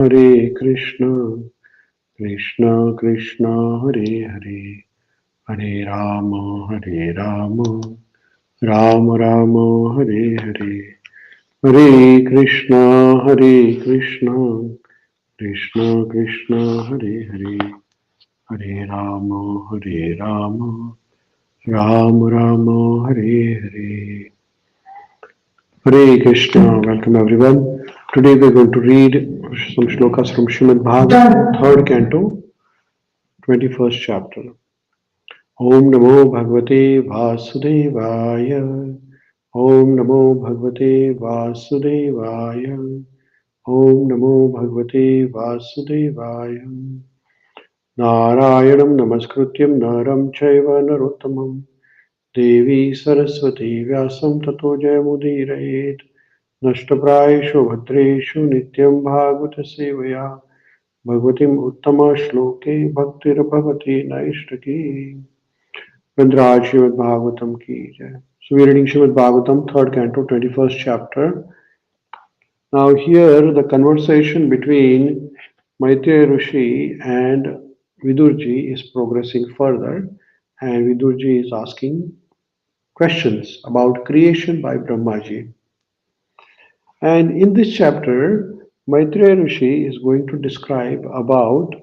Hare Krishna, Krishna Krishna, Hare Hare, Hare Rama, Hare Rama, Rama Rama, Hare Hare, Hare Krishna, Hare Krishna, Krishna Krishna, Hare Hare, Hare Rama, Hare Rama, Rama Rama, Hare Hare. Hare Krishna, welcome everyone. Today we are going to read some shlokas from Śrīmad-Bhāgavatam, third canto, 21st chapter. Om Namo Bhagavate Vasudevaya. Om Namo Bhagavate Vasudevaya. Om Namo Bhagavate Vasudevaya. Narayanam Namaskrutyam Naram Chaiva Narottamam Devi Saraswati Vyasam Tato Jayamudirayet Nashtaprayeshu Bhadreshu Nityam Bhagavata Sevaya Bhagavatim Uttama Shloke Bhaktir Bhavati Naishtaki Vindraj Śrīmad-Bhāgavatam ki jai. So we are reading Śrīmad-Bhāgavatam, third canto, 21st chapter. Now here the conversation between Maitreya Rishi and Vidurji is progressing further, and Vidurji is asking questions about creation by Brahmaji. And in this chapter, Maitreya Rishi is going to describe about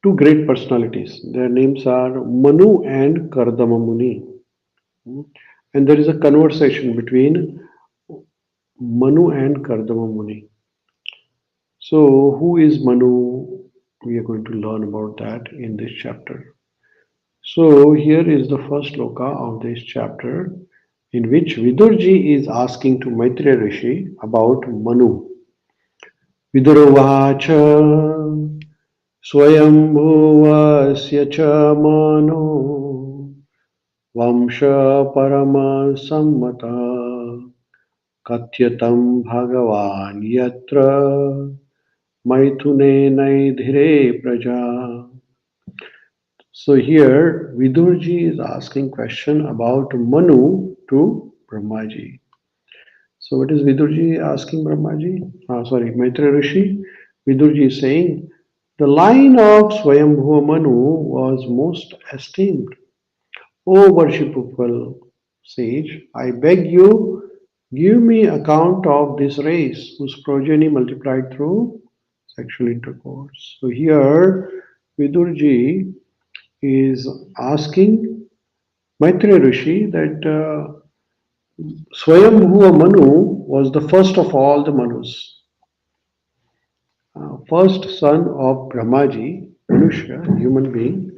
two great personalities. Their names are Manu and Kardama Muni. And there is a conversation between Manu and Kardama Muni. So, who is Manu? We are going to learn about that in this chapter. So, here is the first sloka of this chapter, in which Vidurji is asking to Maitreya Rishi about Manu. Vidurovacha Swayambhuvasya cha Mano Vamsha Parama Sammata Katyatam Bhagavan Yatra Maithune Naidhire Praja. So here Vidurji is asking question about Manu to Brahmaji. So what is Vidurji asking Brahmaji? Maitreya Rishi. Vidurji is saying the line of Swayambhuva Manu was most esteemed. O worshipful sage, I beg you, give me account of this race whose progeny multiplied through sexual intercourse. So here Vidurji is asking Maitreya Rishi that Swayambhuva Manu was the first of all the Manus. First son of Brahmaji, Manushya, human being,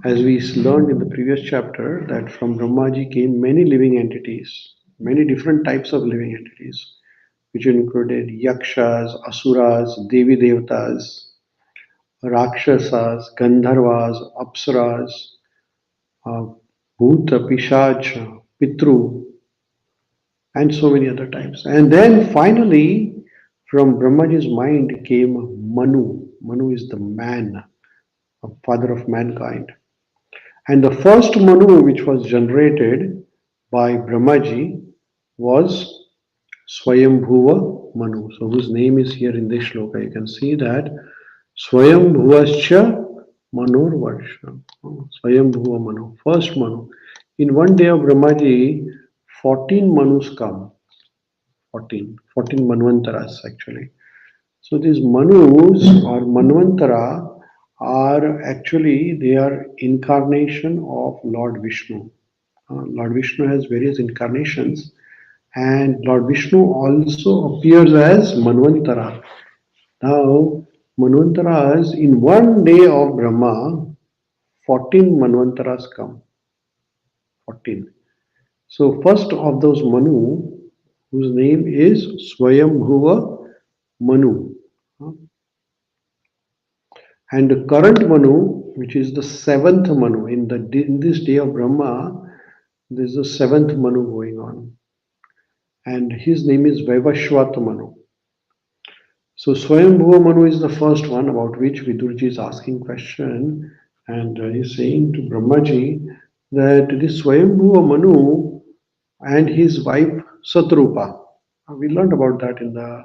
as we learned in the previous chapter, that from Brahmaji came many living entities, many different types of living entities, which included yakshas, asuras, devi devatas, rakshasas, gandharvas, apsaras, bhuta, pishach, pitru, and so many other types. And then finally, from Brahmaji's mind came Manu. Manu is the man, a father of mankind. And the first Manu which was generated by Brahmaji was Swayambhuva Manu. So whose name is here in this shloka. You can see that Swayambhuvascha Manurvarsha. Swayambhuva Manu, first Manu. In one day of Brahmaji, 14 Manus come. 14 Manvantaras actually. So these Manus or Manvantara are actually, they are incarnation of Lord Vishnu. Lord Vishnu has various incarnations, and Lord Vishnu also appears as Manvantara. Now, Manvantaras, in one day of Brahma, 14 Manvantaras come. 14. So first of those Manu, whose name is Swayambhuva Manu. And the current Manu, which is the seventh Manu, in this day of Brahma, there is the seventh Manu going on. And his name is Vaivashvata Manu. So Swayambhuva Manu is the first one about which Vidurji is asking question, and he's saying to Brahmaji that this Swayambhuva Manu and his wife Satrupa, we learned about that in the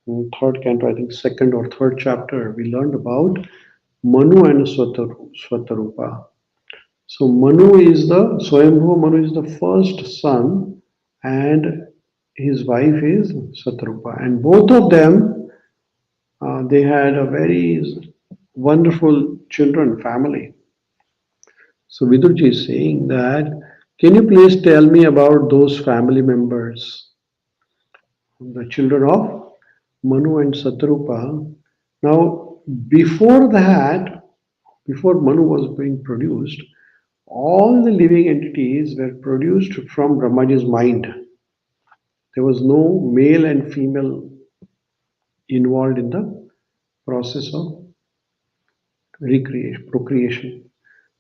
third canto, I think second or third chapter, we learned about Manu and Swatarupa. So Swayambhuva Manu is the first son, and his wife is Swatarupa. And both of them, they had a very wonderful children family. So Vidurji is saying that, can you please tell me about those family members, the children of Manu and Satarupa? Now, before that, before Manu was being produced, all the living entities were produced from Brahmaji's mind. There was no male and female involved in the process of procreation.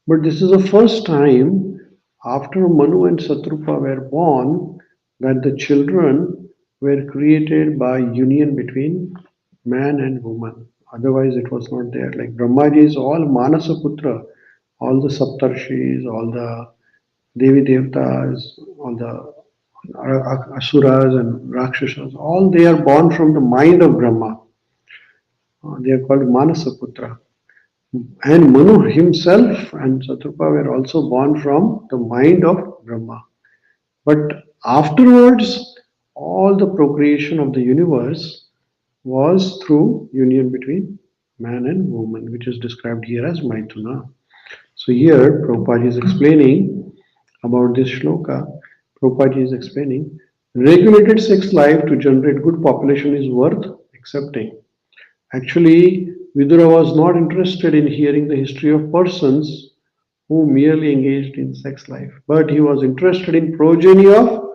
But this is the first time after Manu and Satrupa were born that the children were created by union between man and woman. Otherwise, it was not there. Like Brahmaji is all Manasa Putra, all the Saptarshis, all the Devi Devtas, all the Asuras and Rakshasas, all they are born from the mind of Brahma. They are called Manasa Putra. And Manu himself and Satrupa were also born from the mind of Brahma. But afterwards, all the procreation of the universe was through union between man and woman, which is described here as Maituna. So here Prabhupada is explaining about this shloka. Prabhupada is explaining, regulated sex life to generate good population is worth accepting. Actually, Vidura was not interested in hearing the history of persons who merely engaged in sex life, but he was interested in progeny of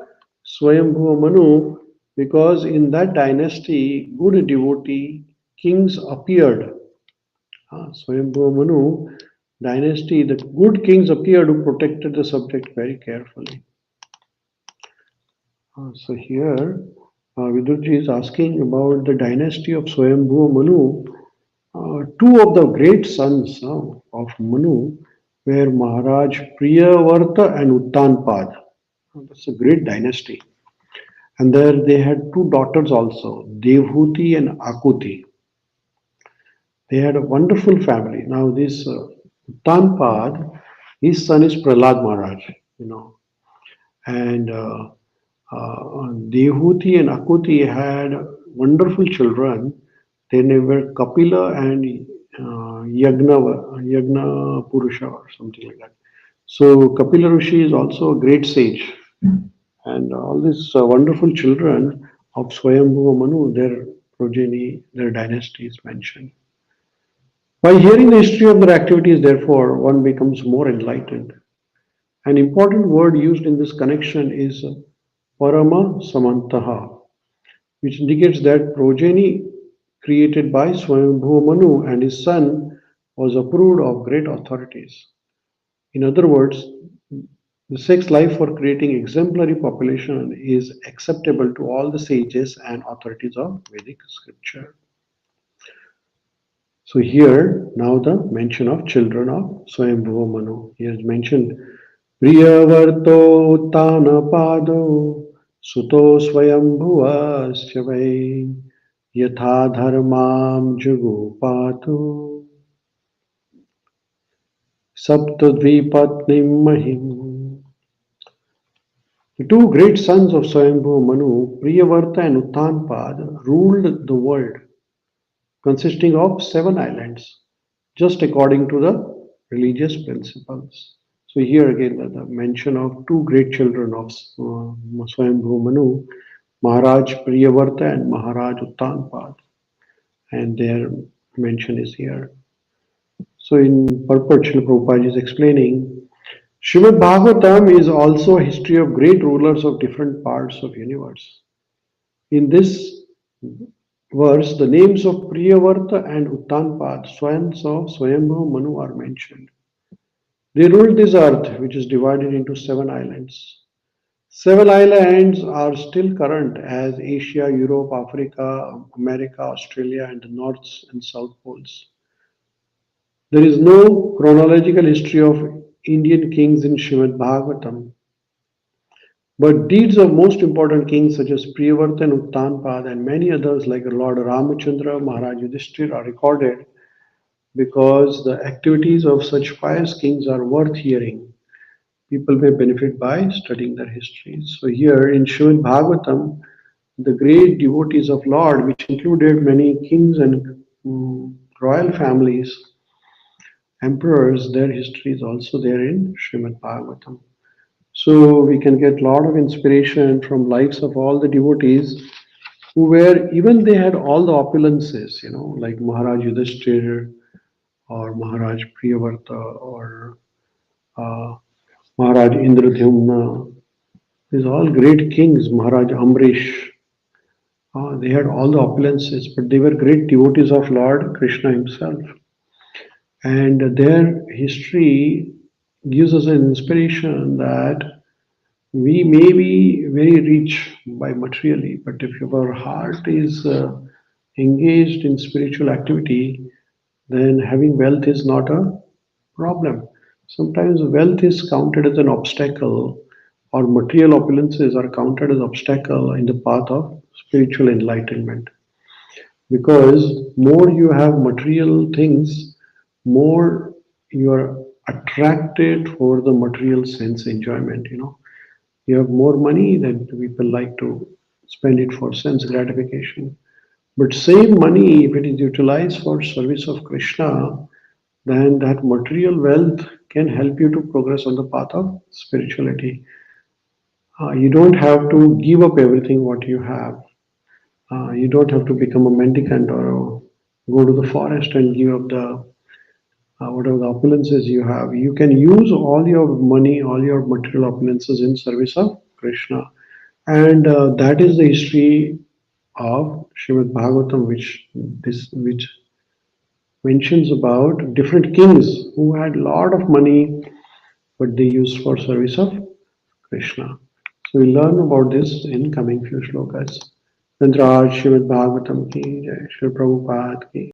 Swayambhuva Manu, because in that dynasty, good devotee kings appeared. Swayambhuva Manu dynasty, the good kings appeared who protected the subject very carefully. So here, Vidurji is asking about the dynasty of Swayambhuva Manu. Two of the great sons of Manu were Maharaj Priyavarta and Uttanpad. That's a great dynasty. And there they had two daughters also, Devhuti and Akuti. They had a wonderful family. Now this Uttanpad, his son is Prahlad Maharaj, and Devhuti and Akuti had wonderful children. Their name were Kapila and Yagna Purusha or something like that. So Kapila Rishi is also a great sage. And all these wonderful children of Swayambhuva Manu, their progeny, their dynasty is mentioned. By hearing the history of their activities, therefore, one becomes more enlightened. An important word used in this connection is Parama Samantaha, which indicates that progeny created by Swayambhuva Manu and his son was approved of great authorities. In other words, the sex life for creating exemplary population is acceptable to all the sages and authorities of Vedic scripture. So here, now the mention of children of Swayambhuva Manu. He has mentioned Priyavarto Uttanapado Suto Swayambhuvasya Vai Yatha Dharmam Jugopatu Saptadvipatnim Mahim. The two great sons of Swayambhuva Manu, Priyavarta and Uttanpad, ruled the world, consisting of 7 islands, just according to the religious principles. So here again, the mention of two great children of Swayambhuva Manu, Maharaj Priyavarta and Maharaj Uttanpad, and their mention is here. So in purport, Srila Prabhupada is explaining, Śrīmad-Bhāgavatam is also a history of great rulers of different parts of universe. In this verse, the names of Priyavarta and Uttanpad, sons of Swayambhuva Manu, are mentioned. They ruled this earth, which is divided into 7 islands. 7 islands are still current as Asia, Europe, Africa, America, Australia, and the North and South poles. There is no chronological history of Indian kings in Śrīmad-Bhāgavatam. But deeds of most important kings such as Priyavrta and Uttanpad and many others like Lord Ramachandra, Maharaj Yudhishthir are recorded because the activities of such pious kings are worth hearing. People may benefit by studying their histories. So here in Śrīmad-Bhāgavatam, the great devotees of Lord, which included many kings and royal families, emperors, their history is also there in Śrīmad-Bhāgavatam. So we can get a lot of inspiration from lives of all the devotees who were, even they had all the opulences, like Maharaj Yudhishthir or Maharaj Priyavrta or uh, Maharaj Indradyumna. These are all great kings, Maharaj Amrish. They had all the opulences, but they were great devotees of Lord Krishna himself. And their history gives us an inspiration that we may be very rich by materially, but if our heart is engaged in spiritual activity, then having wealth is not a problem. Sometimes wealth is counted as an obstacle, or material opulences are counted as obstacle in the path of spiritual enlightenment. Because more you have material things, more you are attracted for the material sense enjoyment. You have more money, then people like to spend it for sense gratification. But same money, if it is utilized for service of Krishna, then that material wealth can help you to progress on the path of spirituality. You don't have to give up everything what you have. You don't have to become a mendicant or go to the forest and give up the whatever the opulences you have. You can use all your money, all your material opulences in service of Krishna. And that is the history of Śrīmad-Bhāgavatam, which mentions about different kings who had a lot of money, but they used for service of Krishna. So we'll learn about this in coming few shlokas. Tantraj Śrīmad-Bhāgavatam ki jai, Śrīla Prabhupada ki